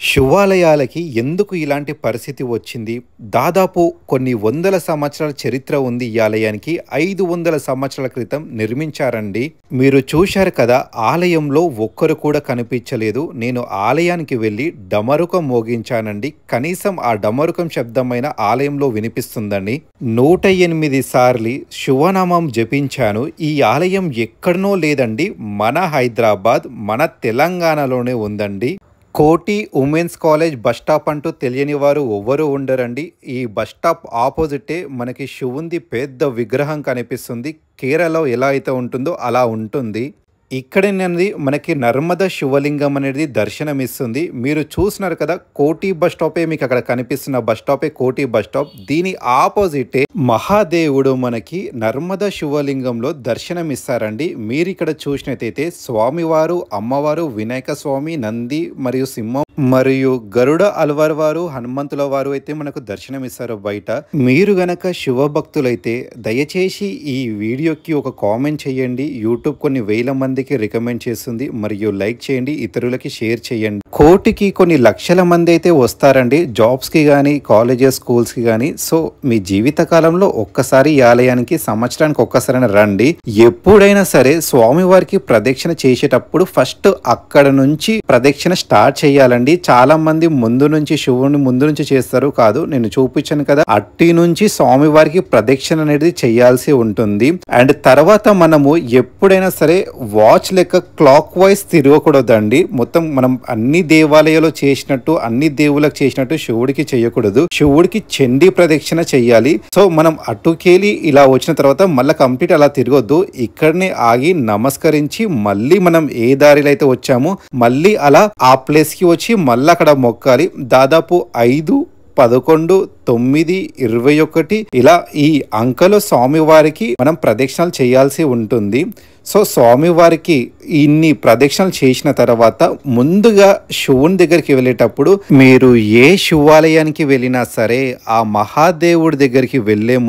శివాలయాలకి ఎందుకు ఇలాంటి పరిస్థితి వచ్చింది? దాదాపు కొన్ని వందల సంవత్సరాల చరిత్ర ఉంది ఈ ఆలయానికి. 500 సంవత్సరాల క్రితం నిర్మించారండి. మీరు చూశారు కదా, ఆలయంలో ఒక్కరు కూడా కనిపించలేదు. నేను ఆలయానికి వెళ్ళి డమరుకం మోగించానండి. కనీసం ఆ డమరుకం శబ్దమైన ఆలయంలో వినిపిస్తుందండి. 108 సార్లు శివనామం జపించాను. ఈ ఆలయం ఎక్కడనో లేదండి, మన హైదరాబాద్, మన తెలంగాణలోనే ఉందండి. కోటి ఉమెన్స్ కాలేజ్ బస్ స్టాప్ అంటూ తెలియని వారు ఎవ్వరూ ఉండరండి. ఈ బస్ స్టాప్ ఆపోజిటే మనకి శివుంది పెద్ద విగ్రహం కనిపిస్తుంది. కేరళలో ఎలా అయితే ఉంటుందో అలా ఉంటుంది. ఇక్కడేనండి మనకి నర్మద శివలింగం అనేది దర్శనమిస్తుంది. మీరు చూస్తున్నారు కదా, కోటి బస్ స్టాపే మీకు అక్కడ కనిపిస్తున్న బస్ స్టాపే కోటి బస్ స్టాప్. దీని ఆపోజిటే మహాదేవుడు మనకి నర్మద శివలింగంలో దర్శనమిస్తారండి. మీరు ఇక్కడ చూసినట్టయితే స్వామివారు, అమ్మవారు, వినాయక స్వామి, నంది మరియు సింహం మరియు గరుడ అల్వార్ వారు, హనుమంతుల వారు అయితే మనకు దర్శనమిస్తారు బయట. మీరు గనక శివభక్తులైతే దయచేసి ఈ వీడియోకి ఒక కామెంట్ చేయండి. యూట్యూబ్ కొన్ని వేల మందికి రికమెండ్ చేస్తుంది. మరియు లైక్ చేయండి, ఇతరులకి షేర్ చేయండి. కోటికి కొన్ని లక్షల మంది అయితే వస్తారండి, జాబ్స్కి కానీ కాలేజెస్ స్కూల్స్కి కానీ. సో మీ జీవిత కాలంలో ఒక్కసారి ఈ ఆలయానికి సంవత్సరానికి ఒక్కసారైనా రండి. ఎప్పుడైనా సరే స్వామివారికి ప్రదక్షిణ చేసేటప్పుడు ఫస్ట్ అక్కడ నుంచి ప్రదక్షిణ స్టార్ట్ చేయాలండి. చాలా మంది ముందు నుంచి శివుని ముందు నుంచి చేస్తారు, కాదు నేను చూపించాను కదా, అట్టి నుంచి స్వామివారికి ప్రదక్షిణ అనేది చేయాల్సి ఉంటుంది. అండ్ తర్వాత మనము ఎప్పుడైనా సరే వాచ్ లెక్క క్లాక్ వైజ్ తిరగకూడదండి. మొత్తం మనం అన్ని దేవాలయాలు చేసినట్టు, అన్ని దేవులకు చేసినట్టు శివుడికి చేయకూడదు. శివుడికి చండీ ప్రదక్షిణ చెయ్యాలి. సో మనం అటుకెళ్ళి ఇలా వచ్చిన తర్వాత మళ్ళీ కంప్లీట్ అలా తిరగొద్దు. ఇక్కడనే ఆగి నమస్కరించి మళ్ళీ మనం ఏ దారిలో అయితే వచ్చామో మళ్ళీ అలా ఆ ప్లేస్ కి వచ్చి మళ్ళీ అక్కడ మొక్కాలి. దాదాపు 5, 11, 9, 21 ఇలా ఈ అంకెలో స్వామివారికి మనం ప్రదక్షిణలు చేయాల్సి ఉంటుంది. సో స్వామివారికి ఇన్ని ప్రదక్షిణలు చేసిన తర్వాత ముందుగా శివుని దగ్గరికి వెళ్ళేటప్పుడు మీరు ఏ శివాలయానికి వెళ్ళినా సరే ఆ మహాదేవుడి దగ్గరికి వెళ్ళే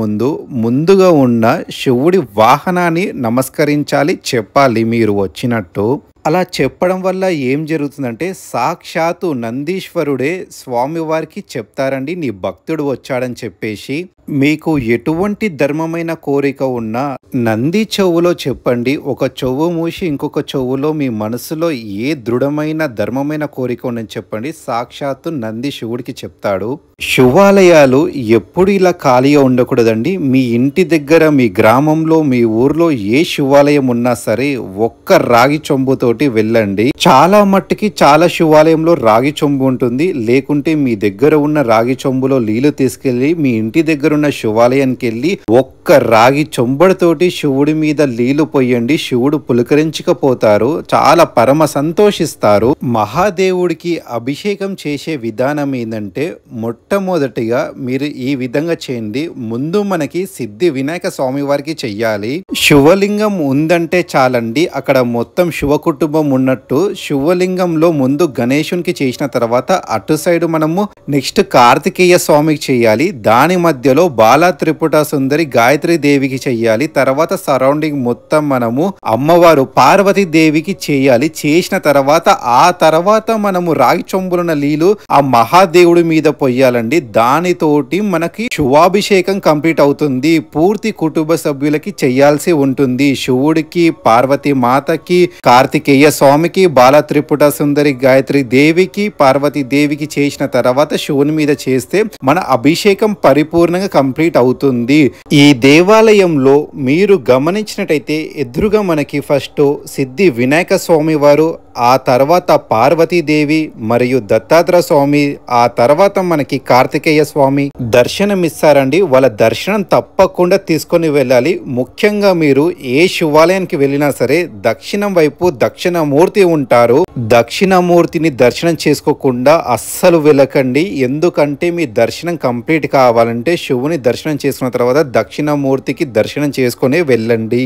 ముందుగా ఉన్న శివుడి వాహనాన్ని నమస్కరించాలి, చెప్పాలి మీరు వచ్చినట్టు. అలా చెప్పడం వల్ల ఏం జరుగుతుందంటే సాక్షాత్తు నందీశ్వరుడే స్వామివారికి చెప్తారండి, నీ భక్తుడు వచ్చాడని చెప్పేసి. మీకు ఎటువంటి ధర్మమైన కోరిక ఉన్నా నంది చెవులో చెప్పండి. ఒక చెవు మూసి ఇంకొక చెవులో మీ మనసులో ఏ దృఢమైన ధర్మమైన కోరిక ఉందని చెప్పండి, సాక్షాత్తు నంది శివుడికి చెప్తాడు. శివాలయాలు ఎప్పుడు ఇలా ఖాళీగా ఉండకూడదండి. మీ ఇంటి దగ్గర, మీ గ్రామంలో, మీ ఊర్లో ఏ శివాలయం ఉన్నా సరే ఒక్క రాగి చెంబుతోటి వెళ్ళండి. చాలా మట్టుకి చాలా శివాలయంలో రాగి చెంబు ఉంటుంది. లేకుంటే మీ దగ్గర ఉన్న రాగి చెంబులో నీళ్లు తీసుకెళ్లి మీ ఇంటి దగ్గర ఉన్న శివాలయానికి వెళ్ళి ఒక్క రాగి చెంబుతోటి శివుడి మీద నీళ్లు పోయండి. శివుడు పులకరించకపోతారు, చాలా పరమ సంతోషిస్తారు. మహాదేవుడికి అభిషేకం చేసే విధానం ఏంటంటే మొట్టమొదటిగా మీరు ఈ విధంగా చేయండి. ముందు మనకి సిద్ధి వినాయక స్వామి వారికి చెయ్యాలి. శివలింగం ఉందంటే చాలండి, అక్కడ మొత్తం శివ కుటుంబం ఉన్నట్టు. శివలింగంలో ముందు గణేశునికి చేసిన తర్వాత అటు సైడ్ మనము నెక్స్ట్ కార్తికేయ స్వామికి చేయాలి. దాని మధ్యలో బాలా త్రిపుట సుందరి గాయత్రి దేవికి చెయ్యాలి. తర్వాత సరౌండింగ్ మొత్తం మనము అమ్మవారు పార్వతీ దేవికి చేయాలి. చేసిన తర్వాత ఆ తర్వాత మనము రాగి చొంబులున్న నీళ్లు ఆ మహాదేవుడి మీద పొయ్యాలండి. దానితోటి మనకి శివాభిషేకం కంప్లీట్ అవుతుంది. పూర్తి కుటుంబ సభ్యులకి చెయ్యాల్సి ఉంటుంది. శివుడికి, పార్వతీ మాతకి, కార్తికేయ స్వామికి, బాలా త్రిపుట సుందరి గాయత్రి దేవికి, పార్వతీ దేవికి చేసిన తర్వాత శివుని మీద చేస్తే మన అభిషేకం పరిపూర్ణంగా కంప్లీట్ అవుతుంది. ఈ దేవాలయంలో మీరు గమనించినట్టయితే ఎదురుగా మనకి ఫస్ట్ సిద్ధి వినాయక స్వామి వారు, ఆ తర్వాత పార్వతీదేవి మరియు దత్తాత్రేయ స్వామి, ఆ తర్వాత మనకి కార్తికేయ స్వామి దర్శనమిస్తారండి. వాళ్ళ దర్శనం తప్పకుండా తీసుకొని వెళ్ళాలి. ముఖ్యంగా మీరు ఏ శివాలయానికి వెళ్ళినా సరే దక్షిణం వైపు దక్షిణమూర్తి ఉంటారు. దక్షిణమూర్తిని దర్శనం చేసుకోకుండా అస్సలు వెళ్ళకండి. ఎందుకంటే మీ దర్శనం కంప్లీట్ కావాలంటే శివుని దర్శనం చేసుకున్న తర్వాత దక్షిణమూర్తికి దర్శనం చేసుకుని వెళ్ళండి.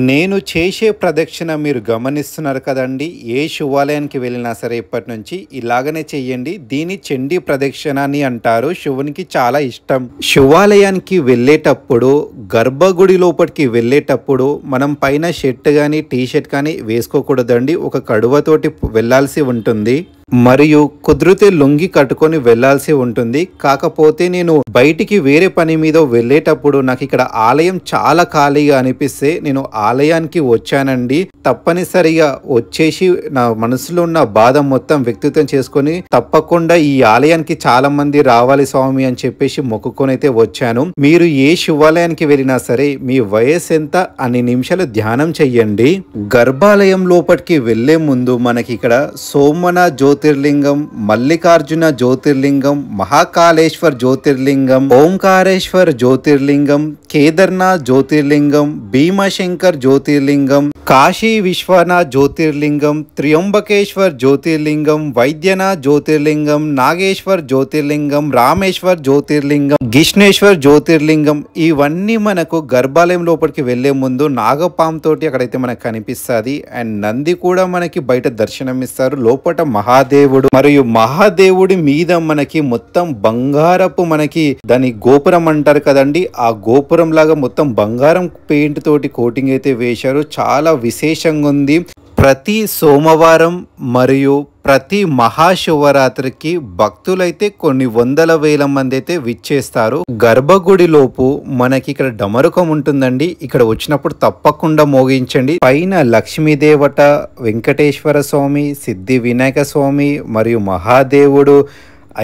నేను చేసే ప్రదక్షిణ మీరు గమనిస్తున్నారు కదండి. ఏ శివాలయానికి వెళ్ళినా సరే ఇప్పటి నుంచి ఇలాగనే చెయ్యండి. దీని చండీ ప్రదక్షిణ అని అంటారు. శివునికి చాలా ఇష్టం. శివాలయానికి వెళ్ళేటప్పుడు, గర్భగుడి లోపలికి వెళ్ళేటప్పుడు మనం పైన షర్ట్ కానీ టీ షర్ట్ కానీ వేసుకోకూడదండి. ఒక కడువతోటి వెళ్ళాల్సి ఉంటుంది. మరియు కుదిరితే లుంగి కట్టుకొని వెళ్లాల్సి ఉంటుంది. కాకపోతే నేను బయటికి వేరే పని మీద వెళ్ళేటప్పుడు నాకు ఇక్కడ ఆలయం చాలా ఖాళీగా అనిపిస్తే నేను ఆలయానికి వచ్చానండి. తప్పనిసరిగా వచ్చేసి నా మనసులో ఉన్న బాధ మొత్తం వ్యక్తిత్వం చేసుకొని తప్పకుండా ఈ ఆలయానికి చాలా మంది రావాలి స్వామి అని చెప్పేసి మొక్కుకొని అయితే వచ్చాను. మీరు ఏ శివాలయానికి వెళ్ళినా సరే మీ వయసు ఎంత అన్ని నిమిషాలు ధ్యానం చెయ్యండి. గర్భాలయం లోపలికి వెళ్లే ముందు మనకి ఇక్కడ సోమనాథ్ జ్యోతిర్లింగం, మల్లికార్జున జ్యోతిర్లింగం, మహాకాళేశ్వర్ జ్యోతిర్లింగం, ఓంకారేశ్వర్ జ్యోతిర్లింగం, కేదార్నాథ్ జ్యోతిర్లింగం, భీమశంకర్ జ్యోతిర్లింగం, కాశీ విశ్వనాథ్ జ్యోతిర్లింగం, త్ర్యంబకేశ్వర్ జ్యోతిర్లింగం, వైద్యనాథ్ జ్యోతిర్లింగం, నాగేశ్వర్ జ్యోతిర్లింగం, రామేశ్వర్ జ్యోతిర్లింగం, గిష్ణేశ్వర్ జ్యోతిర్లింగం. ఇవన్నీ మనకు గర్భాలయం లోపలికి వెళ్లే ముందు నాగపాం తోటి అక్కడైతే మనకు కనిపిస్తుంది. అండ్ నంది కూడా మనకి బయట దర్శనమిస్తారు. లోపల మహాదేవుడు మరియు మహాదేవుడి మీద మనకి మొత్తం బంగారపు మనకి దాని గోపురం అంటారు కదండి, ఆ గోపురం లాగా మొత్తం బంగారం పెయింట్ తోటి కోటింగ్ అయితే వేశారు. చాలా విశేషంగా ఉంది. ప్రతి సోమవారం మరియు ప్రతి మహాశివరాత్రికి భక్తులైతే కొన్ని వందల వేల మంది అయితే విచ్చేస్తారు. గర్భగుడి లోపు మనకి ఇక్కడ డమరుకం ఉంటుందండి. ఇక్కడ వచ్చినప్పుడు తప్పకుండా మోగించండి. పైన లక్ష్మీదేవత, వెంకటేశ్వర స్వామి, సిద్ధి వినాయక స్వామి మరియు మహాదేవుడు,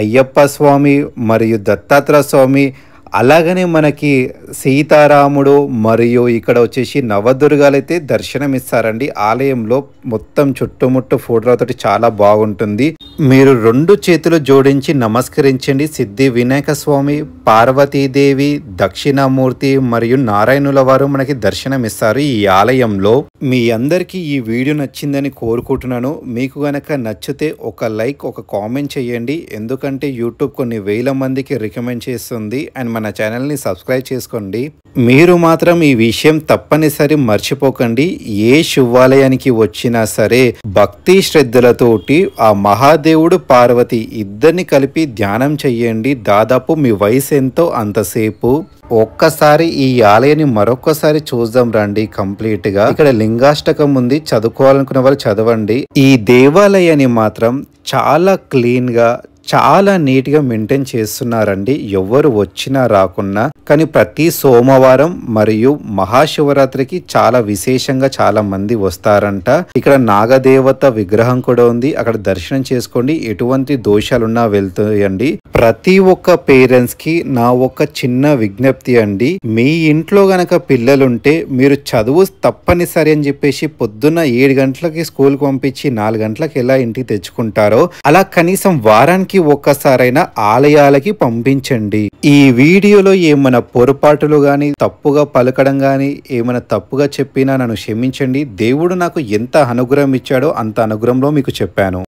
అయ్యప్ప స్వామి మరియు దత్తాత్రేయ స్వామి, అలాగనే మనకి సీతారాముడు మరియు ఇక్కడ వచ్చేసి నవదుర్గాలు అయితే దర్శనమిస్తారండి. ఆలయంలో మొత్తం చుట్టుముట్టు ఫోటోలతోటి చాలా బాగుంటుంది. మీరు 2 చేతులు జోడించి నమస్కరించండి. సిద్ధి వినాయక స్వామి, పార్వతీదేవి, దక్షిణామూర్తి మరియు నారాయణుల వారు మనకి దర్శనమిస్తారు ఈ ఆలయంలో. మీ అందరికీ ఈ వీడియో నచ్చిందని కోరుకుంటున్నాను. మీకు గనక నచ్చితే ఒక లైక్, ఒక కామెంట్ చేయండి. ఎందుకంటే యూట్యూబ్ కొన్ని వేల మందికి రికమెండ్ చేస్తుంది. అండ్ మన ఛానల్ని సబ్స్క్రైబ్ చేసుకోండి. మీరు మాత్రం ఈ విషయం తప్పనిసరి మర్చిపోకండి. ఏ శివాలయానికి వచ్చినా సరే భక్తి శ్రద్ధలతోటి ఆ మహాదేవుడు, పార్వతి ఇద్దరిని కలిపి ధ్యానం చెయ్యండి. దాదాపు మీ వయసు ఎంతో అంతసేపు. ఒక్కసారి ఈ ఆలయాన్ని మరొకసారి చూద్దాం రండి కంప్లీట్ గా. ఇక్కడ లింగాష్టకం ఉంది, చదువుకోవాలనుకున్న వాళ్ళు చదవండి. ఈ దేవాలయాన్ని మాత్రం చాలా క్లీన్ గా, చాలా నీట్ గా మెయింటైన్ చేస్తున్నారండి. ఎవరు వచ్చినా రాకున్నా. కానీ ప్రతి సోమవారం మరియు మహాశివరాత్రికి చాలా విశేషంగా చాలా మంది వస్తారంట. ఇక్కడ నాగదేవత విగ్రహం కూడా ఉంది. అక్కడ దర్శనం చేసుకోండి. ఎటువంటి దోషాలున్నా వెళ్తాయండి. ప్రతి ఒక్క పేరెంట్స్ కి నా ఒక చిన్న విజ్ఞప్తి అండి. మీ ఇంట్లో గనక పిల్లలుంటే మీరు చదువు తప్పనిసరి అని చెప్పేసి పొద్దున్న 7 గంటలకి స్కూల్ కి పంపించి 4 గంటలకు ఎలా ఇంటికి తెచ్చుకుంటారో అలా కనీసం వారానికి ఒక్కసారైనా ఆలయాలకి పంపించండి. ఈ వీడియోలో ఏమైనా పొరపాటులు గాని, తప్పుగా పలకడం గాని, ఏమైనా తప్పుగా చెప్పినా నన్ను క్షమించండి. దేవుడు నాకు ఎంత అనుగ్రహం ఇచ్చాడో అంత అనుగ్రహంలో మీకు చెప్పాను.